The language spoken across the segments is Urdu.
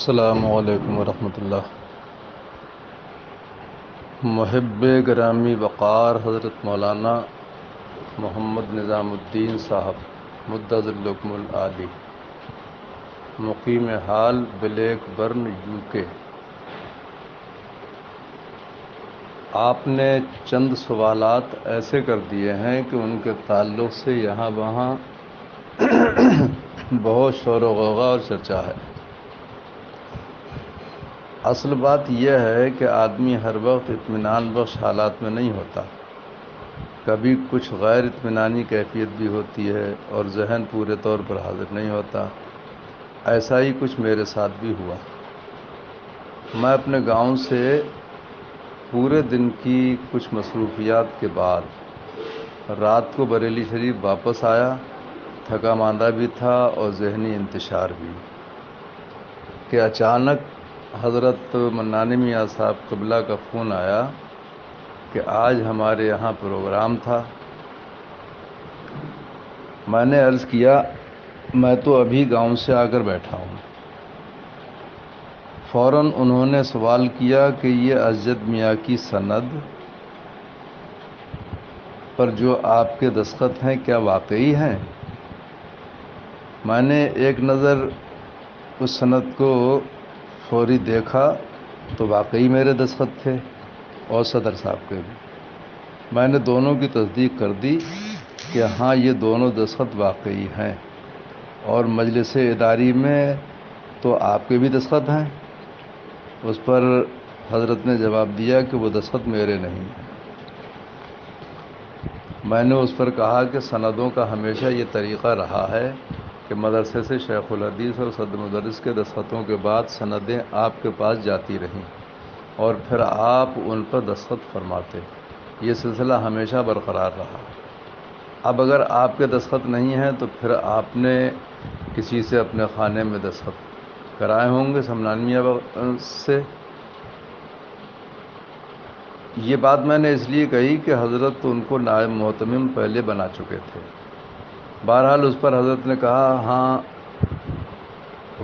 السلام علیکم ورحمۃ اللہ۔ محب گرامی وقار حضرت مولانا محمد نظام الدین صاحب مدظ الحکم العالی، مقیم حال بلیک برن UK، آپ نے چند سوالات ایسے کر دیے ہیں کہ ان کے تعلق سے یہاں وہاں بہت شور و غوغا اور چرچا ہے۔ اصل بات یہ ہے کہ آدمی ہر وقت اطمینان بخش حالات میں نہیں ہوتا، کبھی کچھ غیر اطمینانی کیفیت بھی ہوتی ہے اور ذہن پورے طور پر حاضر نہیں ہوتا۔ ایسا ہی کچھ میرے ساتھ بھی ہوا۔ میں اپنے گاؤں سے پورے دن کی کچھ مصروفیات کے بعد رات کو بریلی شریف واپس آیا، تھکا ماندہ بھی تھا اور ذہنی انتشار بھی، کہ اچانک حضرت منانی میاں صاحب قبلہ کا فون آیا کہ آج ہمارے یہاں پروگرام تھا۔ میں نے عرض کیا میں تو ابھی گاؤں سے آ کر بیٹھا ہوں۔ فوراً انہوں نے سوال کیا کہ یہ اسجد میاں کی سند پر جو آپ کے دستخط ہیں کیا واقعی ہیں؟ میں نے ایک نظر اس سند کو فوری دیکھا تو واقعی میرے دستخط تھے اور صدر صاحب کے بھی۔ میں نے دونوں کی تصدیق کر دی کہ ہاں یہ دونوں دستخط واقعی ہیں، اور مجلس اداری میں تو آپ کے بھی دستخط ہیں۔ اس پر حضرت نے جواب دیا کہ وہ دستخط میرے نہیں ہیں۔ میں نے اس پر کہا کہ سندوں کا ہمیشہ یہ طریقہ رہا ہے کہ مدرسے سے شیخ الحدیث اور صدر مدرس کے دستخطوں کے بعد سندیں آپ کے پاس جاتی رہیں اور پھر آپ ان پر دستخط فرماتے۔ یہ سلسلہ ہمیشہ برقرار رہا۔ اب اگر آپ کے دستخط نہیں ہیں تو پھر آپ نے کسی سے اپنے خانے میں دستخط کرائے ہوں گے سمنان میاں سے۔ یہ بات میں نے اس لیے کہی کہ حضرت ان کو نائب محتمم پہلے بنا چکے تھے۔ بہرحال اس پر حضرت نے کہا ہاں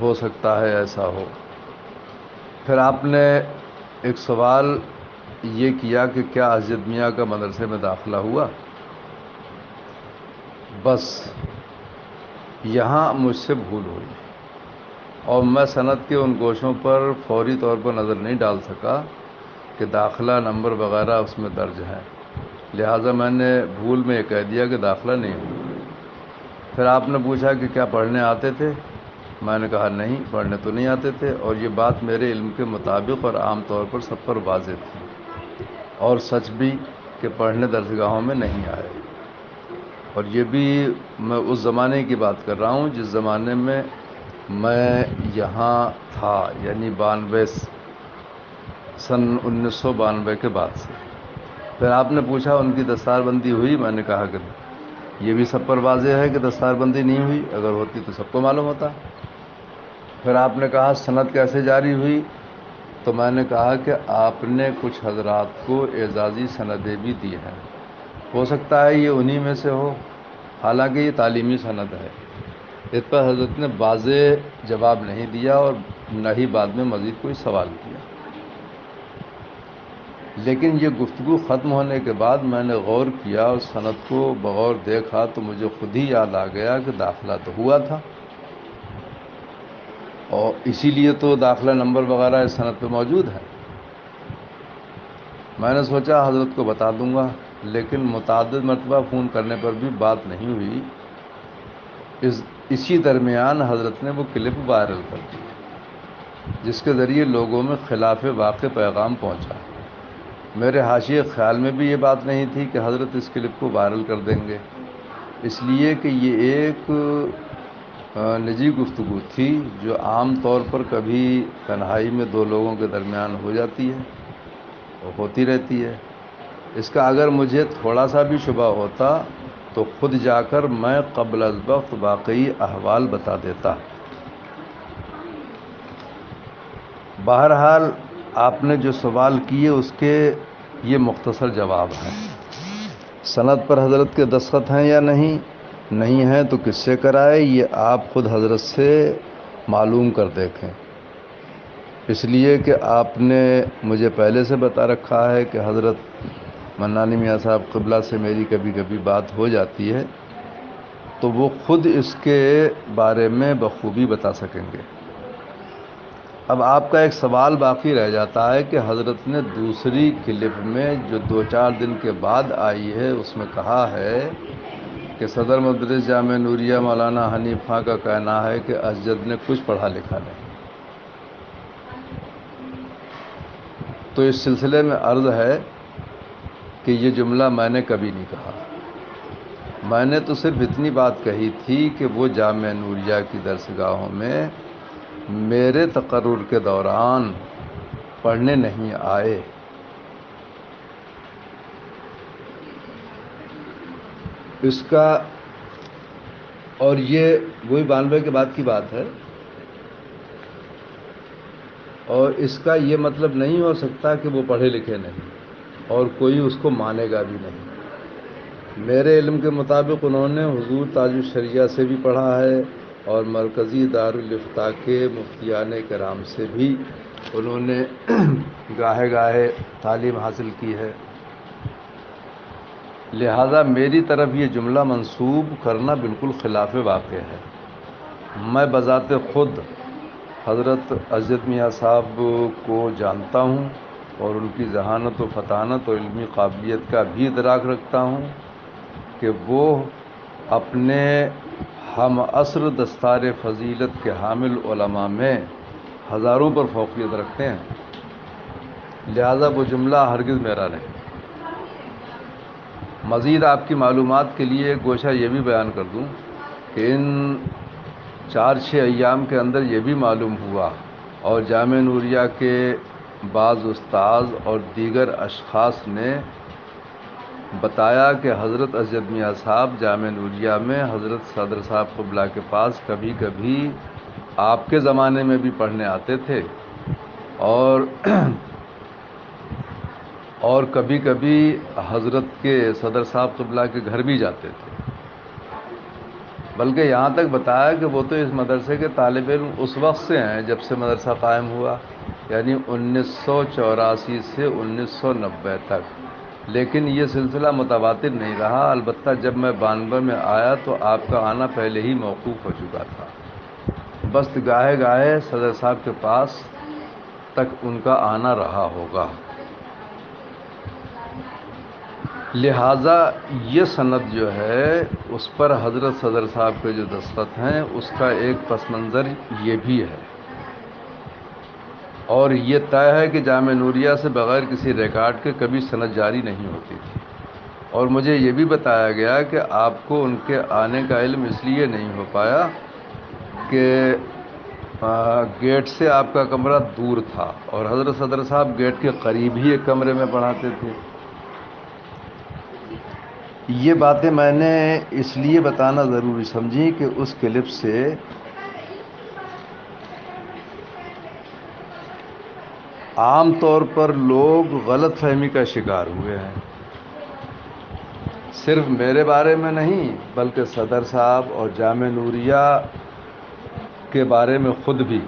ہو سکتا ہے ایسا ہو۔ پھر آپ نے ایک سوال یہ کیا کہ کیا اسجد میاں کا مدرسے میں داخلہ ہوا؟ بس یہاں مجھ سے بھول ہوئی اور میں سند کے ان گوشوں پر فوری طور پر نظر نہیں ڈال سکا کہ داخلہ نمبر وغیرہ اس میں درج ہیں، لہٰذا میں نے بھول میں یہ کہہ دیا کہ داخلہ نہیں ہوا۔ پھر آپ نے پوچھا کہ کیا پڑھنے آتے تھے؟ میں نے کہا نہیں، پڑھنے تو نہیں آتے تھے، اور یہ بات میرے علم کے مطابق اور عام طور پر سب پر واضح تھی، اور سچ بھی کہ پڑھنے درسگاہوں میں نہیں آئے۔ اور یہ بھی میں اس زمانے کی بات کر رہا ہوں جس زمانے میں میں یہاں تھا، یعنی 92 سن 1992 کے بعد سے۔ پھر آپ نے پوچھا ان کی دستار بندی ہوئی؟ میں نے کہا کہ یہ بھی سب پر واضح ہے کہ دستار بندی نہیں ہوئی، اگر ہوتی تو سب کو معلوم ہوتا۔ پھر آپ نے کہا سند کیسے جاری ہوئی؟ تو میں نے کہا کہ آپ نے کچھ حضرات کو اعزازی سندیں بھی دی ہیں، ہو سکتا ہے یہ انہی میں سے ہو، حالانکہ یہ تعلیمی سند ہے۔ اس پر حضرت نے واضح جواب نہیں دیا اور نہ ہی بعد میں مزید کوئی سوال کیا۔ لیکن یہ گفتگو ختم ہونے کے بعد میں نے غور کیا اور سند کو بغور دیکھا تو مجھے خود ہی یاد آ گیا کہ داخلہ تو ہوا تھا، اور اسی لیے تو داخلہ نمبر وغیرہ اس سند پہ موجود ہے۔ میں نے سوچا حضرت کو بتا دوں گا، لیکن متعدد مرتبہ فون کرنے پر بھی بات نہیں ہوئی۔ اسی درمیان حضرت نے وہ کلپ وائرل کر دی جس کے ذریعے لوگوں میں خلاف واقع پیغام پہنچا۔ میرے حاشیے خیال میں بھی یہ بات نہیں تھی کہ حضرت اس کلپ کو وائرل کر دیں گے، اس لیے کہ یہ ایک نجی گفتگو تھی جو عام طور پر کبھی تنہائی میں دو لوگوں کے درمیان ہو جاتی ہے اور ہوتی رہتی ہے۔ اس کا اگر مجھے تھوڑا سا بھی شبہ ہوتا تو خود جا کر میں قبل از وقت واقعی احوال بتا دیتا۔ بہرحال آپ نے جو سوال کیے اس کے یہ مختصر جواب ہیں۔ سند پر حضرت کے دستخط ہیں یا نہیں نہیں ہیں تو کس سے کرائے، یہ آپ خود حضرت سے معلوم کر دیکھیں۔ اس لیے کہ آپ نے مجھے پہلے سے بتا رکھا ہے کہ حضرت منانی میاں صاحب قبلہ سے میری کبھی کبھی بات ہو جاتی ہے، تو وہ خود اس کے بارے میں بخوبی بتا سکیں گے۔ اب آپ کا ایک سوال باقی رہ جاتا ہے کہ حضرت نے دوسری کلپ میں جو 2-4 دن کے بعد آئی ہے اس میں کہا ہے کہ صدر مدرس جامعہ نوریہ مولانا حنیف خاں کا کہنا ہے کہ اسجد نے کچھ پڑھا لکھا نہیں۔ تو اس سلسلے میں عرض ہے کہ یہ جملہ میں نے کبھی نہیں کہا۔ میں نے تو صرف اتنی بات کہی تھی کہ وہ جامعہ نوریہ کی درسگاہوں میں میرے تقرر کے دوران پڑھنے نہیں آئے۔ اس کا اور یہ وہی 92 کے بعد کی بات ہے، اور اس کا یہ مطلب نہیں ہو سکتا کہ وہ پڑھے لکھے نہیں اور کوئی اس کو مانے گا بھی نہیں۔ میرے علم کے مطابق انہوں نے حضور تاج الشریعہ سے بھی پڑھا ہے اور مرکزی دارالافتاء کے مفتیان کرام سے بھی انہوں نے گاہے گاہے تعلیم حاصل کی ہے۔ لہذا میری طرف یہ جملہ منسوب کرنا بالکل خلاف واقع ہے۔ میں بذات خود حضرت اسجد میاں صاحب کو جانتا ہوں اور ان کی ذہانت و فطانت اور علمی قابلیت کا بھی ادراک رکھتا ہوں کہ وہ اپنے ہم عصر دستار فضیلت کے حامل علماء میں ہزاروں پر فوقیت رکھتے ہیں۔ لہذا وہ جملہ ہرگز میرا نہیں۔ مزید آپ کی معلومات کے لیے ایک گوشہ یہ بھی بیان کر دوں کہ ان 4-6 ایام کے اندر یہ بھی معلوم ہوا اور جامعہ نوریہ کے بعض استاذ اور دیگر اشخاص نے بتایا کہ حضرت اسجد میاں صاحب جامعہ نوریہ میں حضرت صدر صاحب قبلہ کے پاس کبھی کبھی آپ کے زمانے میں بھی پڑھنے آتے تھے اور کبھی کبھی حضرت کے صدر صاحب قبلہ کے گھر بھی جاتے تھے، بلکہ یہاں تک بتایا کہ وہ تو اس مدرسے کے طالب علم اس وقت سے ہیں جب سے مدرسہ قائم ہوا، یعنی 1984 سے 1990 تک۔ لیکن یہ سلسلہ متواتر نہیں رہا، البتہ جب میں 92 میں آیا تو آپ کا آنا پہلے ہی موقوف ہو چکا تھا، بس گاہے گاہے صدر صاحب کے پاس تک ان کا آنا رہا ہوگا۔ لہٰذا یہ سند جو ہے اس پر حضرت صدر صاحب کے جو دستخط ہیں اس کا ایک پس منظر یہ بھی ہے، اور یہ طے ہے کہ جامعہ نوریہ سے بغیر کسی ریکارڈ کے کبھی سند جاری نہیں ہوتی تھی۔ اور مجھے یہ بھی بتایا گیا کہ آپ کو ان کے آنے کا علم اس لیے نہیں ہو پایا کہ گیٹ سے آپ کا کمرہ دور تھا اور حضرت صدر صاحب گیٹ کے قریب ہی ایک کمرے میں پڑھاتے تھے۔ یہ باتیں میں نے اس لیے بتانا ضروری سمجھی کہ اس کلپ سے عام طور پر لوگ غلط فہمی کا شکار ہوئے ہیں، صرف میرے بارے میں نہیں بلکہ صدر صاحب اور جامعہ نوریہ کے بارے میں خود بھی۔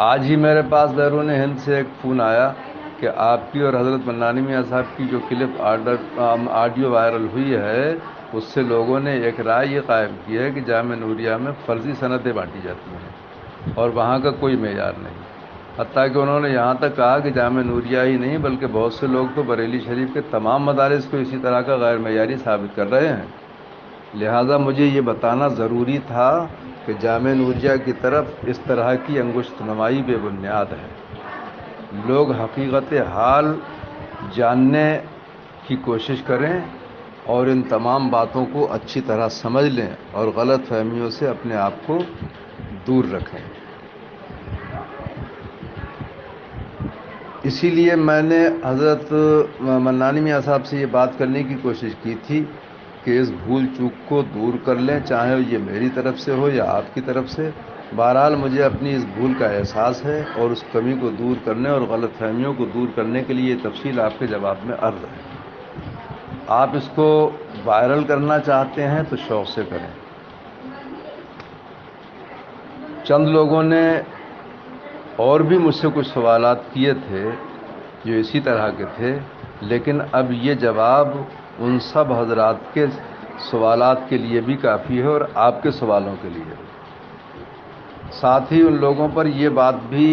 آج ہی میرے پاس بیرون ہند سے ایک فون آیا کہ آپ کی اور حضرت منانی میاں صاحب کی جو کلپ آڈیو وائرل ہوئی ہے اس سے لوگوں نے ایک رائے یہ قائم کی ہے کہ جامعہ نوریہ میں فرضی سندیں بانٹی جاتی ہیں اور وہاں کا کوئی معیار نہیں، حتیٰ کہ انہوں نے یہاں تک کہا کہ جامعہ نوریہ ہی نہیں بلکہ بہت سے لوگ تو بریلی شریف کے تمام مدارس کو اسی طرح کا غیر معیاری ثابت کر رہے ہیں۔ لہذا مجھے یہ بتانا ضروری تھا کہ جامعہ نوریہ کی طرف اس طرح کی انگشت نمائی بے بنیاد ہے۔ لوگ حقیقت حال جاننے کی کوشش کریں اور ان تمام باتوں کو اچھی طرح سمجھ لیں اور غلط فہمیوں سے اپنے آپ کو دور رکھیں۔ اسی لیے میں نے حضرت منانی میاں صاحب سے یہ بات کرنے کی کوشش کی تھی کہ اس بھول چوک کو دور کر لیں، چاہے یہ میری طرف سے ہو یا آپ کی طرف سے۔ بہرحال مجھے اپنی اس بھول کا احساس ہے اور اس کمی کو دور کرنے اور غلط فہمیوں کو دور کرنے کے لیے یہ تفصیل آپ کے جواب میں عرض ہے۔ آپ اس کو وائرل کرنا چاہتے ہیں تو شوق سے کریں۔ چند لوگوں نے اور بھی مجھ سے کچھ سوالات کیے تھے جو اسی طرح کے تھے، لیکن اب یہ جواب ان سب حضرات کے سوالات کے لیے بھی کافی ہے اور آپ کے سوالوں کے لیے۔ ساتھ ہی ان لوگوں پر یہ بات بھی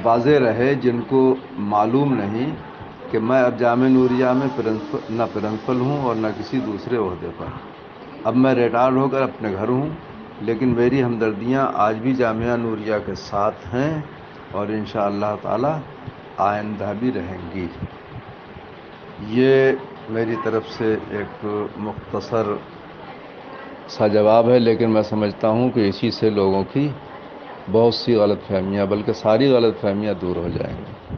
واضح رہے جن کو معلوم نہیں کہ میں اب جامعہ نوریہ میں نہ پرنسپل ہوں اور نہ کسی دوسرے عہدے پر۔ اب میں ریٹائر ہو کر اپنے گھر ہوں، لیکن میری ہمدردیاں آج بھی جامعہ نوریہ کے ساتھ ہیں اور انشاءاللہ تعالی آئندہ بھی رہیں گی۔ یہ میری طرف سے ایک مختصر سا جواب ہے، لیکن میں سمجھتا ہوں کہ اسی سے لوگوں کی بہت سی غلط فہمیاں بلکہ ساری غلط فہمیاں دور ہو جائیں گی۔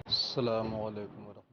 السلام علیکم ورحمۃ اللہ۔